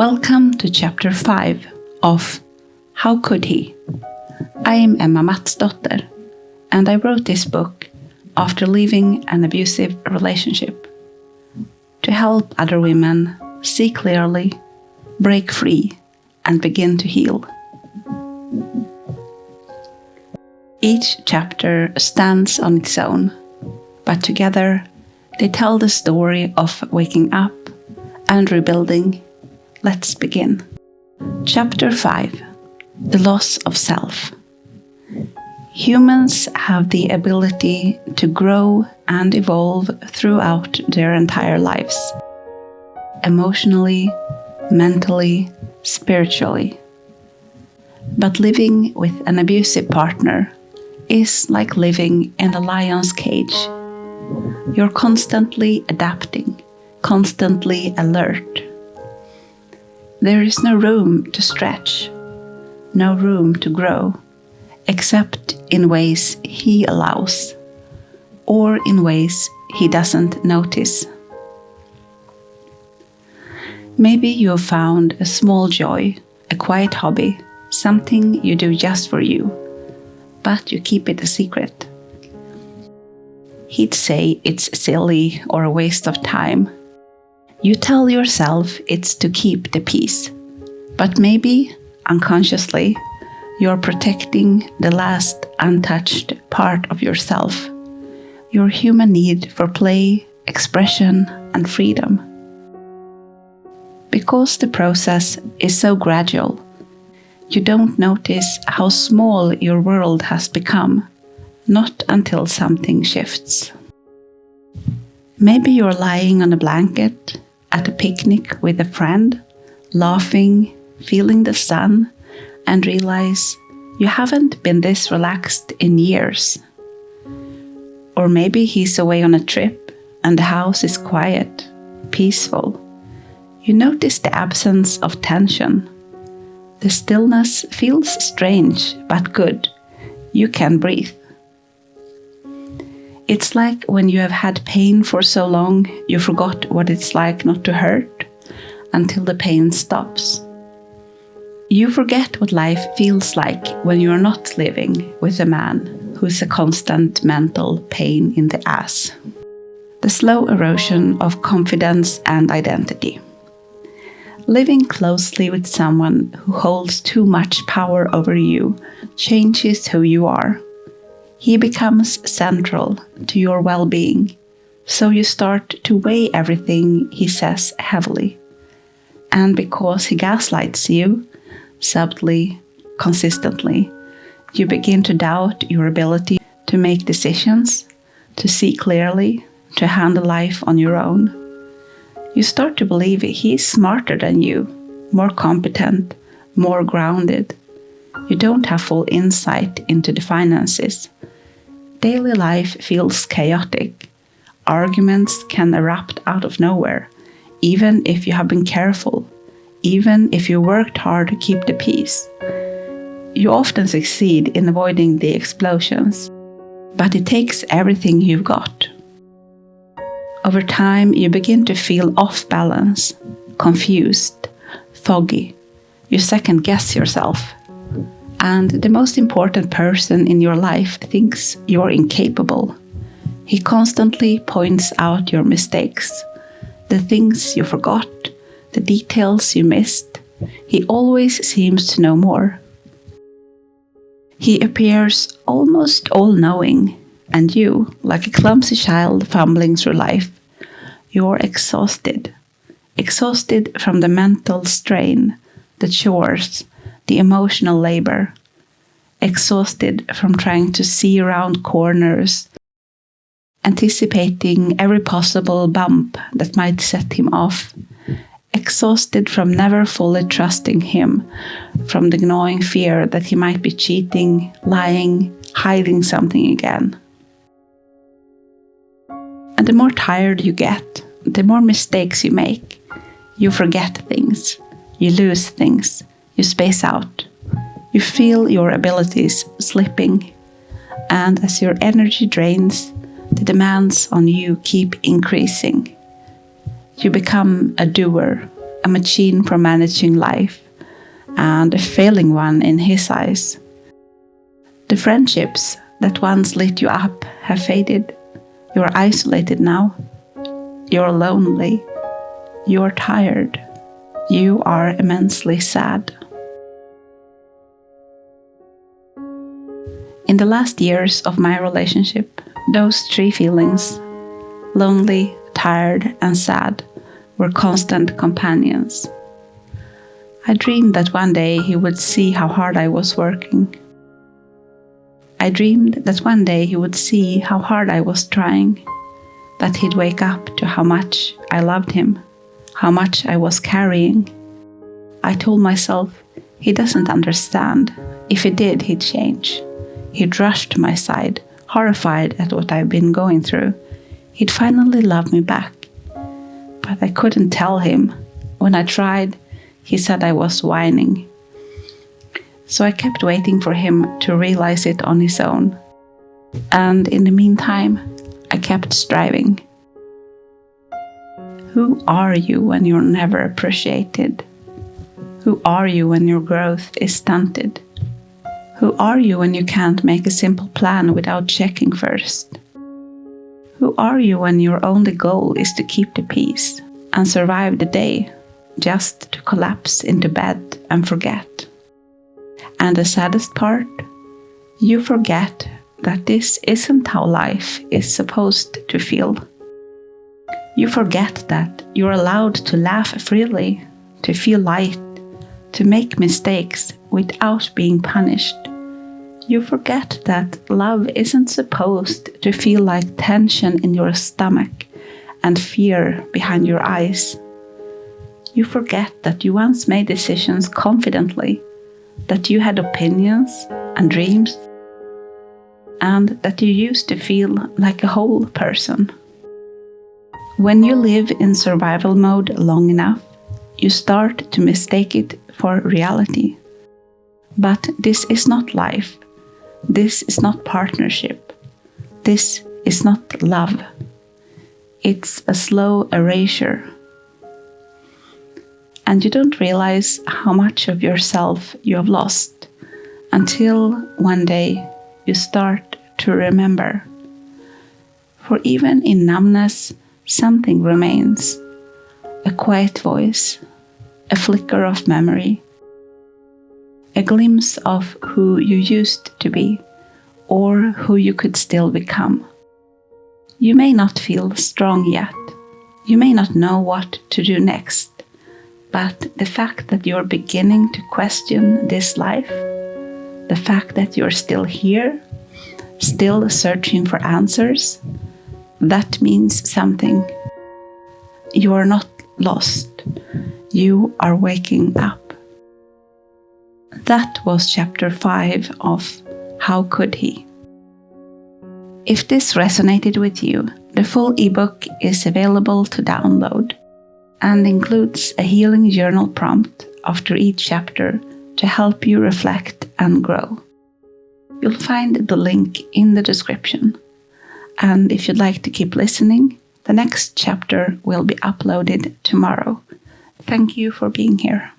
Welcome to Chapter 5 of How Could He? I am Emma Matsdotter, and I wrote this book after leaving an abusive relationship to help other women see clearly, break free, and begin to heal. Each chapter stands on its own, but together they tell the story of waking up and rebuilding. Let's begin. Chapter 5. The Loss of Self. Humans have the ability to grow and evolve throughout their entire lives. Emotionally, mentally, spiritually. But living with an abusive partner is like living in a lion's cage. You're constantly adapting, constantly alert. There is no room to stretch, no room to grow, except in ways he allows, or in ways he doesn't notice. Maybe you have found a small joy, a quiet hobby, something you do just for you, but you keep it a secret. He'd say it's silly or a waste of time. You tell yourself it's to keep the peace, but maybe, unconsciously, you're protecting the last untouched part of yourself, your human need for play, expression, and freedom. Because the process is so gradual, you don't notice how small your world has become, not until something shifts. Maybe you're lying on a blanket at a picnic with a friend, laughing, feeling the sun, and realize you haven't been this relaxed in years. Or maybe he's away on a trip and the house is quiet, peaceful. You notice the absence of tension. The stillness feels strange but good. You can breathe. It's like when you have had pain for so long, you forgot what it's like not to hurt until the pain stops. You forget what life feels like when you are not living with a man who's a constant mental pain in the ass. The slow erosion of confidence and identity. Living closely with someone who holds too much power over you changes who you are. He becomes central to your well-being, so you start to weigh everything he says heavily. And because he gaslights you, subtly, consistently, you begin to doubt your ability to make decisions, to see clearly, to handle life on your own. You start to believe he's smarter than you, more competent, more grounded. You don't have full insight into the finances. Daily life feels chaotic. Arguments can erupt out of nowhere, even if you have been careful, even if you worked hard to keep the peace. You often succeed in avoiding the explosions, but it takes everything you've got. Over time, you begin to feel off balance, confused, foggy. You second guess yourself. And the most important person in your life thinks you're incapable. He constantly points out your mistakes, the things you forgot, the details you missed. He always seems to know more. He appears almost all-knowing, and you, like a clumsy child fumbling through life, you're exhausted. Exhausted from the mental strain, the chores, the emotional labor, exhausted from trying to see around corners, anticipating every possible bump that might set him off, exhausted from never fully trusting him, from the gnawing fear that he might be cheating, lying, hiding something again. And the more tired you get, the more mistakes you make. You forget things, you lose things, you space out. You feel your abilities slipping, and as your energy drains, the demands on you keep increasing. You become a doer, a machine for managing life, and a failing one in his eyes. The friendships that once lit you up have faded. You are isolated now. You are lonely. You are tired. You are immensely sad. In the last years of my relationship, those three feelings, lonely, tired, and sad, were constant companions. I dreamed that one day he would see how hard I was working. I dreamed that one day he would see how hard I was trying, that he'd wake up to how much I loved him, how much I was carrying. I told myself, he doesn't understand. If he did, he'd change. He'd rush to my side, horrified at what I've been going through. He'd finally love me back. But I couldn't tell him. When I tried, he said I was whining. So I kept waiting for him to realize it on his own. And in the meantime, I kept striving. Who are you when you're never appreciated? Who are you when your growth is stunted? Who are you when you can't make a simple plan without checking first? Who are you when your only goal is to keep the peace and survive the day, just to collapse into bed and forget? And the saddest part, you forget that this isn't how life is supposed to feel. You forget that you're allowed to laugh freely, to feel light, to make mistakes without being punished. You forget that love isn't supposed to feel like tension in your stomach and fear behind your eyes. You forget that you once made decisions confidently, that you had opinions and dreams, and that you used to feel like a whole person. When you live in survival mode long enough, you start to mistake it for reality. But this is not life. This is not partnership. This is not love. It's a slow erasure. And you don't realize how much of yourself you have lost until one day you start to remember. For even in numbness, something remains. A quiet voice, a flicker of memory, a glimpse of who you used to be or who you could still become. You may not feel strong yet. You may not know what to do next. But the fact that you're beginning to question this life, the fact that you're still here, still searching for answers, that means something. You are not lost. You are waking up. That was chapter 5 of How Could He? If this resonated with you, the full ebook is available to download and includes a healing journal prompt after each chapter to help you reflect and grow. You'll find the link in the description. And if you'd like to keep listening, the next chapter will be uploaded tomorrow. Thank you for being here.